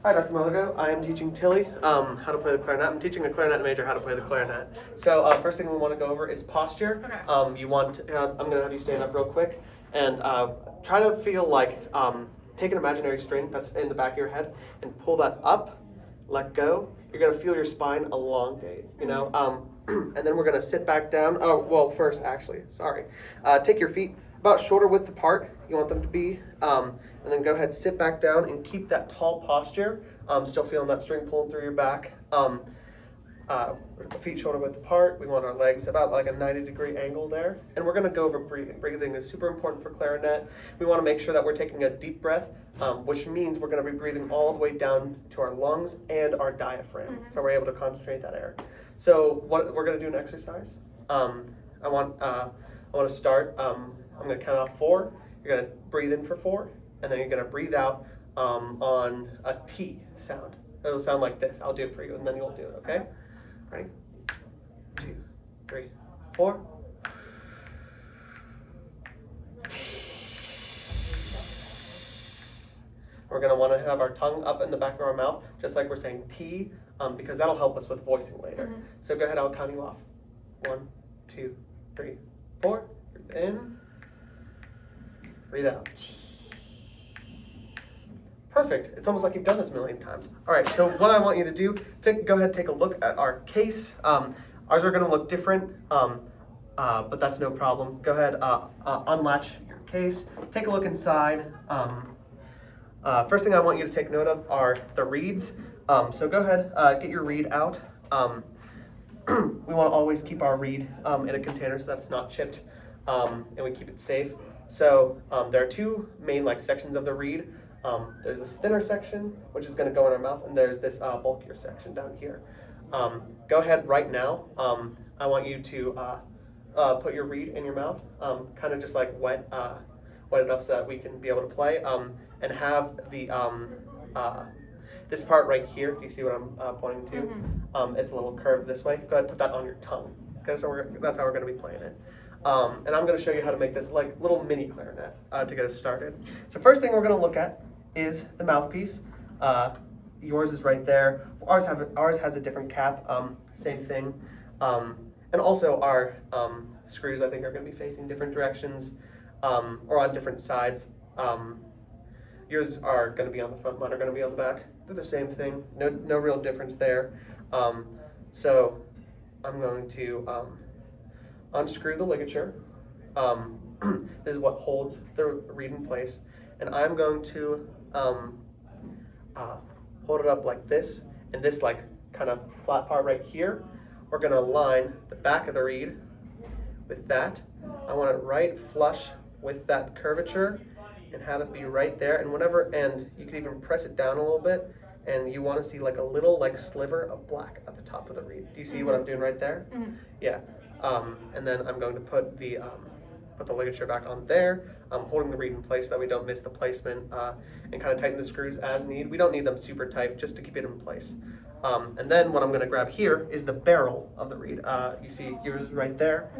Hi, Dr. Mulligo. I am teaching Tilly how to play the clarinet. I'm teaching a clarinet major how to play the clarinet. So first thing we want to go over is posture. Okay. You want I'm going to have you stand up real quick and try to feel like take an imaginary string that's in the back of your head and pull that up, let go. You're going to feel your spine elongate, you know. And then we're going to sit back down. Oh, well, first, actually, sorry. Take your feet about shoulder width apart. You want them to be. And then go ahead, sit back down and keep that tall posture. Still feeling that string pulling through your back. Feet shoulder width apart. We want our legs about like a 90-degree angle there. And we're going to go over breathing. Breathing is super important for clarinet. We want to make sure that we're taking a deep breath, which means we're going to be breathing all the way down to our lungs and our diaphragm. So we're able to concentrate that air. So what we're going to do an exercise. I want to start. I'm going to count off 4. You're going to breathe in for 4, and then you're going to breathe out on a T sound. It'll sound like this. I'll do it for you, and then you'll do it. Okay? Ready? 2, 3, 4. We're going to want to have our tongue up in the back of our mouth, just like we're saying T, because that'll help us with voicing later. So go ahead, I'll count you off. 1, 2, 3, 4. Breathe in. Breathe out. Perfect. It's almost like you've done this a million times. All right, so what I want you to do, go ahead and take a look at our case. Ours are going to look different, but that's no problem. Go ahead, unlatch your case. Take a look inside. First thing I want you to take note of are the reeds. So go ahead, get your reed out. We want to always keep our reed in a container so that's not chipped, and we keep it safe. So there are 2 main sections of the reed. There's this thinner section, which is going to go in our mouth, and there's this bulkier section down here. Go ahead right now. I want you to put your reed in your mouth, kind of just like wet it up so that we can be able to play, and have the this part right here. Do you see what I'm pointing to? It's a little curved this way. Go ahead and put that on your tongue. Okay, so that's how we're going to be playing it. And I'm going to show you how to make this little mini clarinet to get us started. So first thing we're going to look at is the mouthpiece. Yours is right there. Ours has a different cap. Same thing. And also our screws, I think, are going to be facing different directions or on different sides. Yours are going to be on the front, mine are going to be on the back. They're the same thing. No real difference there. So I'm going to unscrew the ligature. This is what holds the reed in place. And I'm going to hold it up like this. And this kind of flat part right here, we're going to align the back of the reed with that. I want it right flush with that curvature and have it be right there. And you can even press it down a little bit. And you want to see a little sliver of black at the top of the reed. Do you see what I'm doing right there? Yeah. And then I'm going to put the ligature back on there, holding the reed in place so that we don't miss the placement, and kind of tighten the screws as needed. We don't need them super tight, just to keep it in place. And then what I'm going to grab here is the barrel of the reed. You see yours is right there.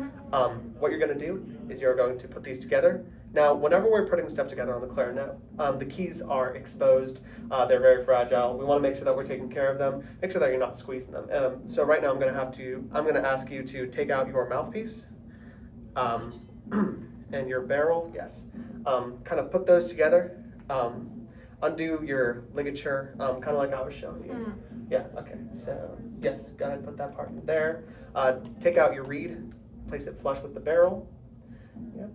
What you're going to do is you're going to put these together. Now, whenever we're putting stuff together on the clarinet, the keys are exposed. They're very fragile. We want to make sure that we're taking care of them. Make sure that you're not squeezing them. So right now, I'm going to ask you to take out your mouthpiece and your barrel. Yes. Kind of put those together. Undo your ligature, kind of like I was showing you. Yeah. Okay. So yes, go ahead and put that part in there. Take out your reed. Place it flush with the barrel. Yep.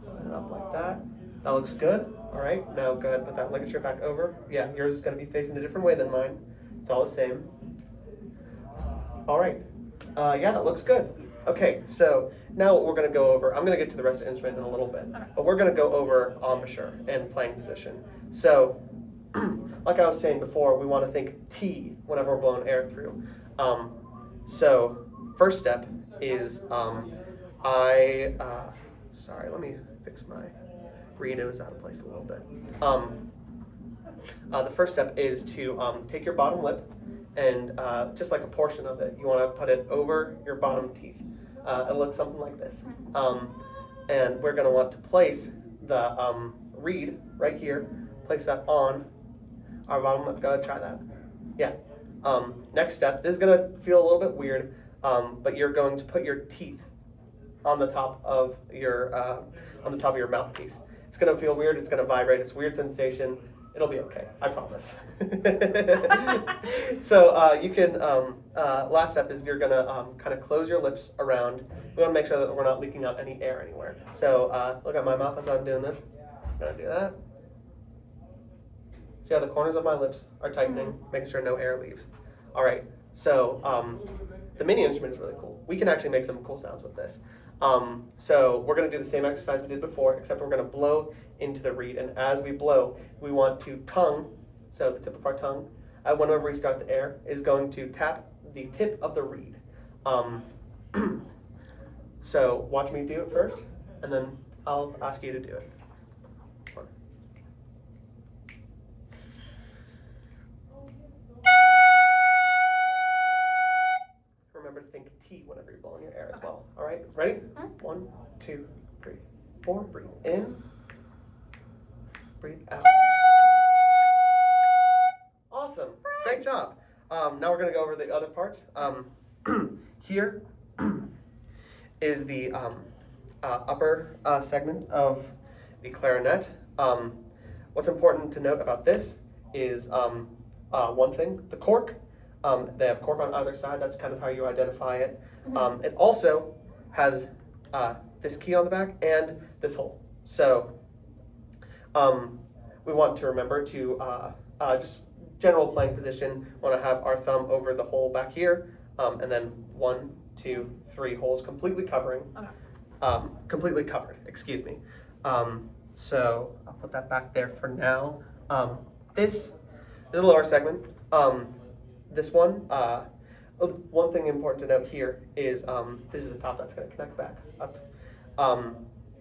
Put it up like that. That looks good. All right, now go ahead and put that ligature back over. Yeah, yours is going to be facing a different way than mine. It's all the same. All right. Yeah, that looks good. Okay, so now what we're going to go over, I'm going to get to the rest of the instrument in a little bit, but we're going to go over embouchure and playing position. So, like I was saying before, we want to think T whenever we're blowing air through. So, first step is sorry, let me fix my reed. It was out of place a little bit. The first step is to take your bottom lip and just like a portion of it, you want to put it over your bottom teeth. It looks something like this. And we're going to want to place the reed right here, place that on Our bottom lip, go ahead, try that. Yeah. Next step, this is gonna feel a little bit weird, but you're going to put your teeth on the top of your mouthpiece. It's gonna feel weird, it's gonna vibrate, it's a weird sensation. It'll be okay, I promise. So you can, last step is you're gonna kind of close your lips around. We wanna make sure that we're not leaking out any air anywhere. So look at my mouth as I'm doing this. I'm gonna do that. See how the corners of my lips are tightening, making sure no air leaves. All right, so the mini instrument is really cool. We can actually make some cool sounds with this. So we're gonna do the same exercise we did before, except we're gonna blow into the reed. And as we blow, we want to tongue, so the tip of our tongue, whenever we start the air, is going to tap the tip of the reed. So watch me do it first, and then I'll ask you to do it. Remember to think T whenever you're blowing your air as well. All right, ready? 1, 2, 3, 4. Breathe in. Breathe out. Awesome. Great job. Now we're going to go over the other parts. Here is the upper segment of the clarinet. What's important to note about this is one thing, the cork. They have cork on either side. That's kind of how you identify it. It also has this key on the back and this hole. So we want to remember to just general playing position. Want to have our thumb over the hole back here, and then 1, 2, 3 holes completely covering. Okay. Completely covered. Excuse me. So I'll put that back there for now. This is the lower segment. This one, one thing important to note here is this is the top that's going to connect back up.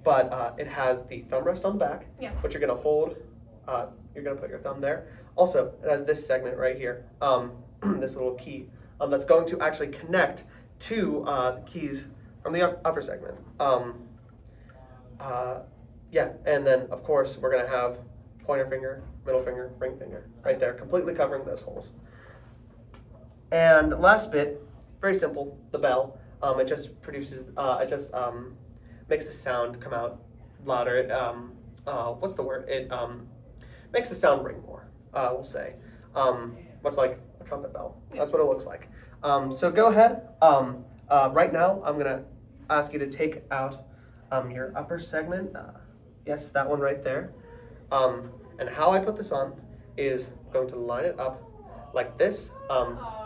But it has the thumb rest on the back, which you're going to hold. You're going to put your thumb there. Also, it has this segment right here, this little key that's going to actually connect to the keys from the upper segment. Yeah, and then of course we're going to have pointer finger, middle finger, ring finger right there, completely covering those holes. And last bit, very simple, the bell. It just produces, makes the sound come out louder. It, what's the word? It makes the sound ring more, we'll say. Much like a trumpet bell. That's what it looks like. So go ahead. Right now, I'm gonna ask you to take out your upper segment. Yes, that one right there. And how I put this on is going to line it up like this.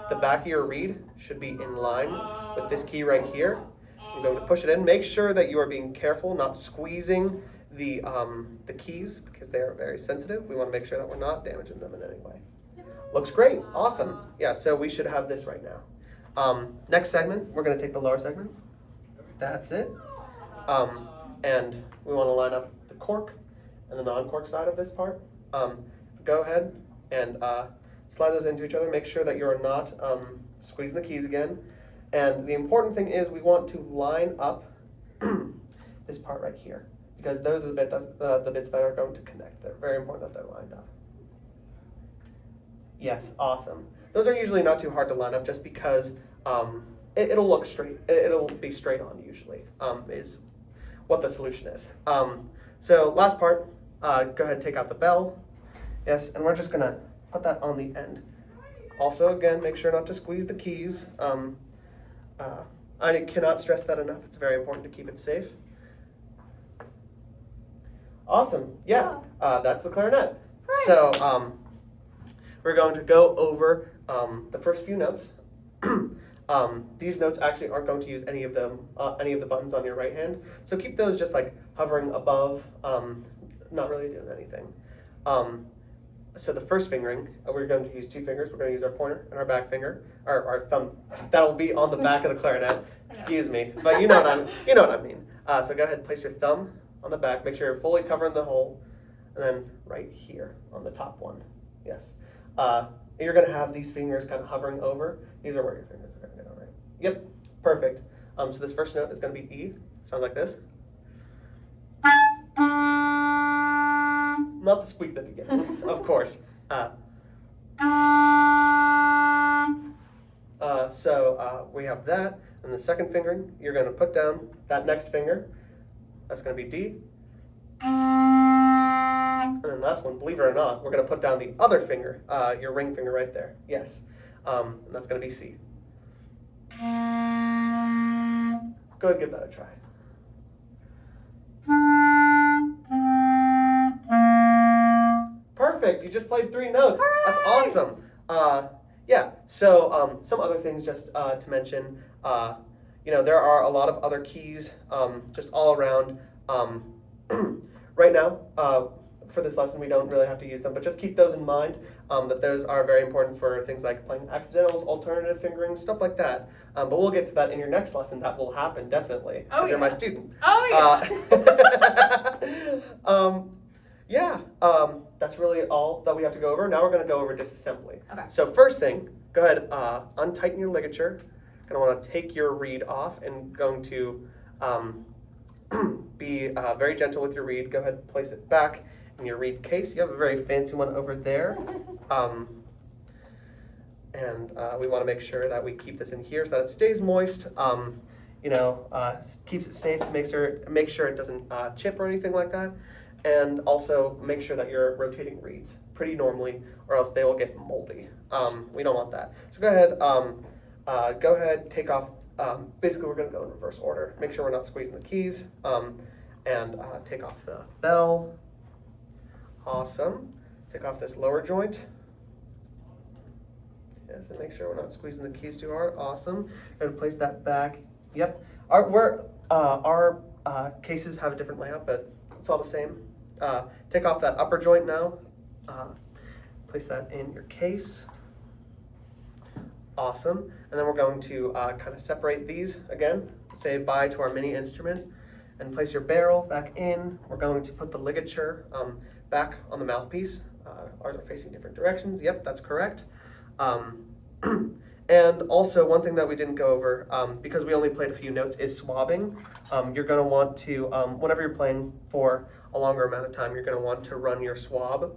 The back of your reed should be in line with this key right here. I'm going to push it in. Make sure that you are being careful, not squeezing the keys because they are very sensitive. We want to make sure that we're not damaging them in any way. Looks great. Awesome. Yeah, so we should have this right now. Next segment, we're going to take the lower segment. That's it. And we want to line up the cork and the non-cork side of this part. Go ahead and slide those into each other. Make sure that you're not squeezing the keys again. And the important thing is we want to line up this part right here because those are the bits that are going to connect. They're very important that they're lined up. Yes, awesome. Those are usually not too hard to line up just because it'll look straight. It'll be straight on usually is what the solution is. So last part, go ahead and take out the bell. Yes, and we're just going to put that on the end. Also, again, make sure not to squeeze the keys. I cannot stress that enough. It's very important to keep it safe. Awesome. Yeah, that's the clarinet. Right. So we're going to go over the first few notes. These notes actually aren't going to use any of the buttons on your right hand. So keep those just like hovering above, not really doing anything. So the first fingering, we're going to use 2 fingers. We're going to use our pointer and our back finger, or our thumb. That'll be on the back of the clarinet. Excuse me, but you know what I mean. So go ahead and place your thumb on the back. Make sure you're fully covering the hole, and then right here on the top one. Yes. You're going to have these fingers kind of hovering over. These are where your fingers are going to go, right? Yep. Perfect. So this first note is going to be E. Sounds like this. Not the squeak at the beginning, of course. So we have that, and the second fingering, you're going to put down that next finger. That's going to be D. And then last one, believe it or not, we're going to put down the other finger, your ring finger right there. Yes. And that's going to be C. Go ahead and give that a try. Perfect. You just played 3 notes. Hooray! That's awesome. Yeah. So some other things just to mention. There are a lot of other keys just all around. Right now, for this lesson, we don't really have to use them, but just keep those in mind. That those are very important for things like playing accidentals, alternative fingering, stuff like that. But we'll get to that in your next lesson. That will happen definitely because you're my student. Oh yeah. Yeah, that's really all that we have to go over. Now we're going to go over disassembly. Okay. So first thing, go ahead, untighten your ligature. You're going to want to take your reed off and going to be very gentle with your reed. Go ahead and place it back in your reed case. You have a very fancy one over there. And we want to make sure that we keep this in here so that it stays moist. Keeps it safe, make sure it doesn't chip or anything like that. And also make sure that you're rotating reeds pretty normally, or else they will get moldy. We don't want that. So go ahead, take off. Basically, we're going to go in reverse order. Make sure we're not squeezing the keys, and take off the bell. Awesome. Take off this lower joint. Yes, and make sure we're not squeezing the keys too hard. Awesome. Going to place that back. Yep. Our cases have a different layout, but it's all the same. Take off that upper joint now. Place that in your case. Awesome. And then we're going to kind of separate these again. Say bye to our mini instrument. And place your barrel back in. We're going to put the ligature back on the mouthpiece. Ours are facing different directions. Yep, that's correct. And also one thing that we didn't go over, because we only played a few notes, is swabbing. You're going to want to, whenever you're playing for a longer amount of time, you're going to want to run your swab.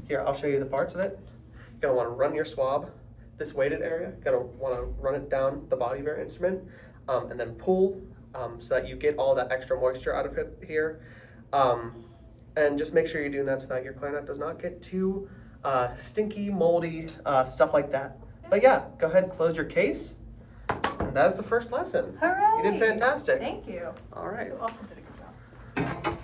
Here, I'll show you the parts of it. You're going to want to run your swab, this weighted area. You're going to want to run it down the body of your instrument, and then pull so that you get all that extra moisture out of it here. And just make sure you're doing that so that your clarinet does not get too stinky, moldy, stuff like that. But yeah, go ahead and close your case. And that is the first lesson. Hooray! You did fantastic. Thank you. All right. You also did